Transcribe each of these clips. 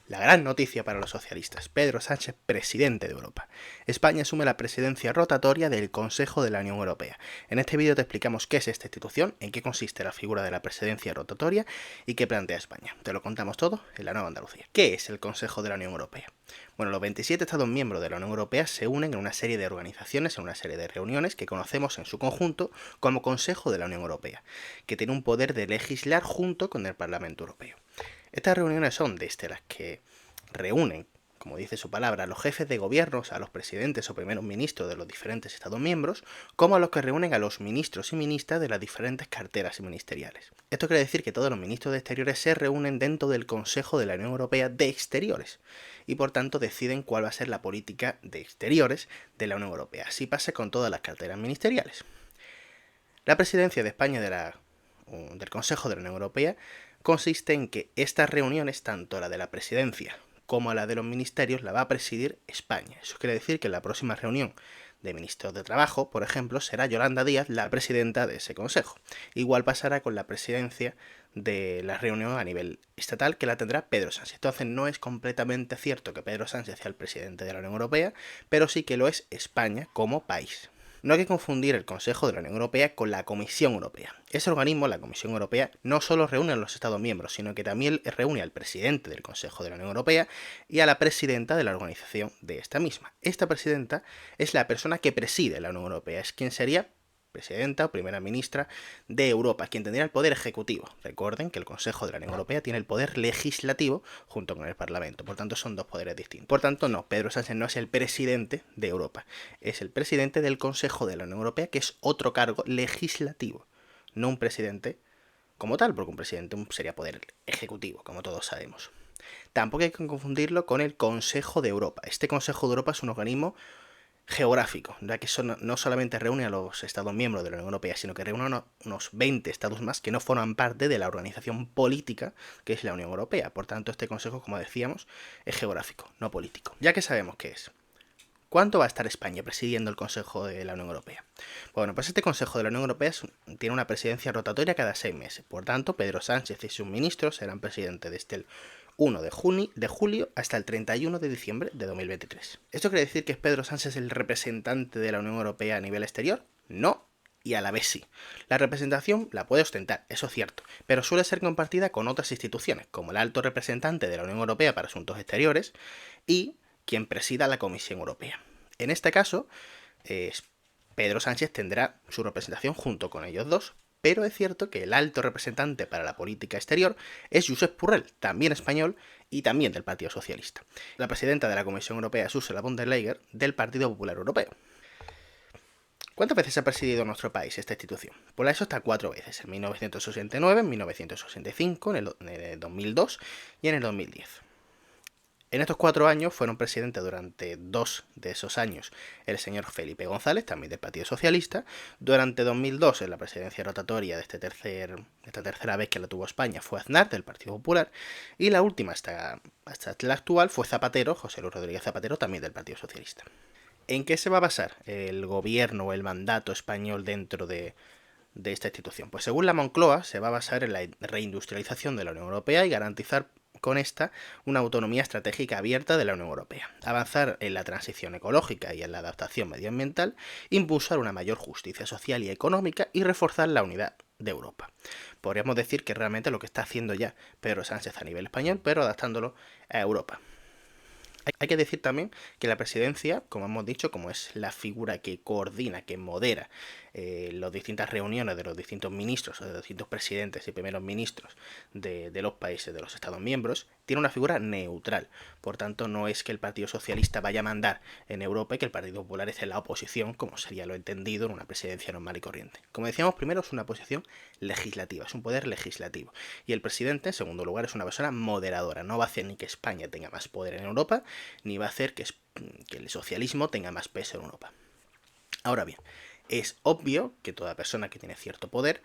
La gran noticia para los socialistas: Pedro Sánchez, presidente de Europa. España asume la presidencia rotatoria del Consejo de la Unión Europea. En este vídeo te explicamos qué es esta institución, en qué consiste la figura de la presidencia rotatoria y qué plantea España. Te lo contamos todo en la Nueva Andalucía. ¿Qué es el Consejo de la Unión Europea? Bueno, los 27 Estados miembros de la Unión Europea se unen en una serie de organizaciones, en una serie de reuniones que conocemos en su conjunto como Consejo de la Unión Europea, que tiene un poder de legislar junto con el Parlamento Europeo. Estas reuniones son desde las que reúnen, como dice su palabra, a los jefes de gobiernos, a los presidentes o primeros ministros de los diferentes Estados miembros, como a los que reúnen a los ministros y ministras de las diferentes carteras ministeriales. Esto quiere decir que todos los ministros de Exteriores se reúnen dentro del Consejo de la Unión Europea de Exteriores y por tanto deciden cuál va a ser la política de exteriores de la Unión Europea. Así pasa con todas las carteras ministeriales. La presidencia de España del Consejo de la Unión Europea consiste en que estas reuniones, tanto la de la presidencia como la de los ministerios, la va a presidir España. Eso quiere decir que en la próxima reunión de ministros de Trabajo, por ejemplo, será Yolanda Díaz la presidenta de ese consejo. Igual pasará con la presidencia de la reunión a nivel estatal, que la tendrá Pedro Sánchez. Entonces no es completamente cierto que Pedro Sánchez sea el presidente de la Unión Europea, pero sí que lo es España como país. No hay que confundir el Consejo de la Unión Europea con la Comisión Europea. Ese organismo, la Comisión Europea, no solo reúne a los Estados miembros, sino que también reúne al presidente del Consejo de la Unión Europea y a la presidenta de la organización de esta misma. Esta presidenta es la persona que preside la Unión Europea, es quien sería presidenta o primera ministra de Europa, quien tendría el poder ejecutivo. Recuerden que el Consejo de la Unión Europea tiene el poder legislativo junto con el Parlamento, por tanto son dos poderes distintos. Por tanto, no, Pedro Sánchez no es el presidente de Europa, es el presidente del Consejo de la Unión Europea, que es otro cargo legislativo, no un presidente como tal, porque un presidente sería poder ejecutivo, como todos sabemos. Tampoco hay que confundirlo con el Consejo de Europa. Este Consejo de Europa es un organismo geográfico, ya que no solamente reúne a los Estados miembros de la Unión Europea, sino que reúne a unos 20 estados más que no forman parte de la organización política que es la Unión Europea. Por tanto, este consejo, como decíamos, es geográfico, no político. Ya que sabemos qué es, ¿cuánto va a estar España presidiendo el Consejo de la Unión Europea? Bueno, pues este Consejo de la Unión Europea tiene una presidencia rotatoria cada 6 meses. Por tanto, Pedro Sánchez y sus ministros serán presidentes desde el 1 de julio hasta el 31 de diciembre de 2023. ¿Esto quiere decir que es Pedro Sánchez el representante de la Unión Europea a nivel exterior? No, y a la vez sí. La representación la puede ostentar, eso es cierto, pero suele ser compartida con otras instituciones, como el alto representante de la Unión Europea para Asuntos Exteriores y quien presida la Comisión Europea. En este caso, Pedro Sánchez tendrá su representación junto con ellos dos, pero es cierto que el alto representante para la política exterior es Josep Borrell, también español y también del Partido Socialista. La presidenta de la Comisión Europea es Ursula von der Leyen, del Partido Popular Europeo. ¿Cuántas veces ha presidido nuestro país esta institución? Pues eso está 4 veces, en 1969, en 1965, en el 2002 y en el 2010. En estos 4 años fueron presidentes durante 2 de esos años el señor Felipe González, también del Partido Socialista. Durante 2002, en la presidencia rotatoria de esta tercera vez que la tuvo España, fue Aznar, del Partido Popular. Y la última, hasta la actual, fue Zapatero, José Luis Rodríguez Zapatero, también del Partido Socialista. ¿En qué se va a basar el gobierno o el mandato español dentro de esta institución? Pues según la Moncloa, se va a basar en la reindustrialización de la Unión Europea y garantizar con esta una autonomía estratégica abierta de la Unión Europea, avanzar en la transición ecológica y en la adaptación medioambiental, impulsar una mayor justicia social y económica y reforzar la unidad de Europa. Podríamos decir que realmente lo que está haciendo ya Pedro Sánchez a nivel español, pero adaptándolo a Europa. Hay que decir también que la presidencia, como hemos dicho, como es la figura que coordina, que modera las distintas reuniones de los distintos ministros, o de los distintos presidentes y primeros ministros de los países, de los Estados miembros, tiene una figura neutral. Por tanto, no es que el Partido Socialista vaya a mandar en Europa y que el Partido Popular esté en la oposición, como sería lo entendido en una presidencia normal y corriente. Como decíamos, primero es una posición legislativa, es un poder legislativo. Y el presidente, en segundo lugar, es una persona moderadora. No va a hacer ni que España tenga más poder en Europa, ni va a hacer que el socialismo tenga más peso en Europa. Ahora bien, es obvio que toda persona que tiene cierto poder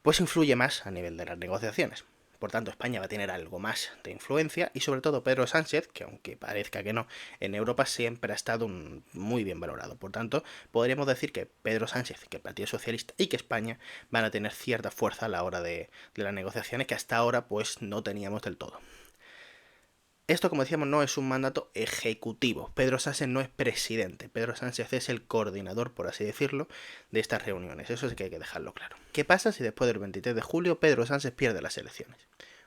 pues influye más a nivel de las negociaciones. Por tanto, España va a tener algo más de influencia y sobre todo Pedro Sánchez, que aunque parezca que no, en Europa siempre ha estado muy bien valorado. Por tanto, podríamos decir que Pedro Sánchez, que el Partido Socialista y que España van a tener cierta fuerza a la hora de las negociaciones que hasta ahora pues no teníamos del todo. Esto, como decíamos, no es un mandato ejecutivo. Pedro Sánchez no es presidente. Pedro Sánchez es el coordinador, por así decirlo, de estas reuniones. Eso sí que hay que dejarlo claro. ¿Qué pasa si después del 23 de julio Pedro Sánchez pierde las elecciones?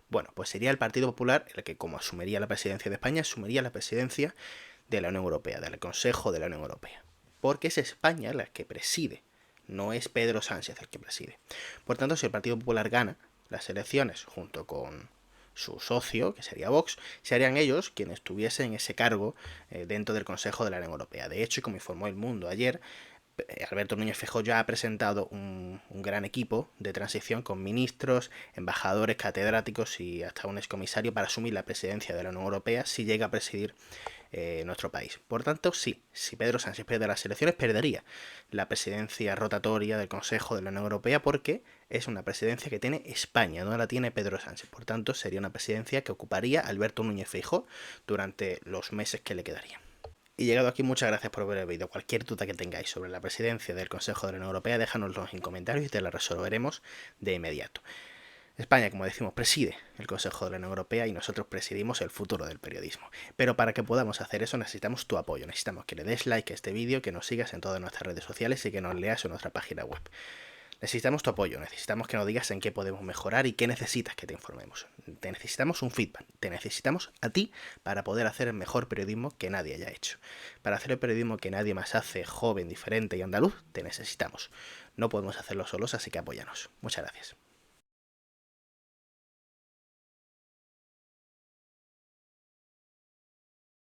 Bueno, pues sería el Partido Popular el que, como asumiría la presidencia de España, asumiría la presidencia de la Unión Europea, del Consejo de la Unión Europea. Porque es España la que preside, no es Pedro Sánchez el que preside. Por tanto, si el Partido Popular gana las elecciones junto con su socio, que sería Vox, serían ellos quienes tuviesen ese cargo dentro del Consejo de la Unión Europea. De hecho, como informó El Mundo ayer, Alberto Núñez Feijóo ya ha presentado un gran equipo de transición con ministros, embajadores, catedráticos y hasta un excomisario para asumir la presidencia de la Unión Europea si llega a presidir nuestro país. Por tanto, sí, si Pedro Sánchez pierde las elecciones, perdería la presidencia rotatoria del Consejo de la Unión Europea porque es una presidencia que tiene España, no la tiene Pedro Sánchez. Por tanto, sería una presidencia que ocuparía Alberto Núñez Feijóo durante los meses que le quedarían. Y llegado aquí, muchas gracias por ver el vídeo. Cualquier duda que tengáis sobre la presidencia del Consejo de la Unión Europea, déjanoslo en comentarios y te la resolveremos de inmediato. España, como decimos, preside el Consejo de la Unión Europea y nosotros presidimos el futuro del periodismo. Pero para que podamos hacer eso necesitamos tu apoyo, necesitamos que le des like a este vídeo, que nos sigas en todas nuestras redes sociales y que nos leas en nuestra página web. Necesitamos tu apoyo, necesitamos que nos digas en qué podemos mejorar y qué necesitas que te informemos. Te necesitamos un feedback, te necesitamos a ti para poder hacer el mejor periodismo que nadie haya hecho. Para hacer el periodismo que nadie más hace, joven, diferente y andaluz, te necesitamos. No podemos hacerlo solos, así que apóyanos. Muchas gracias.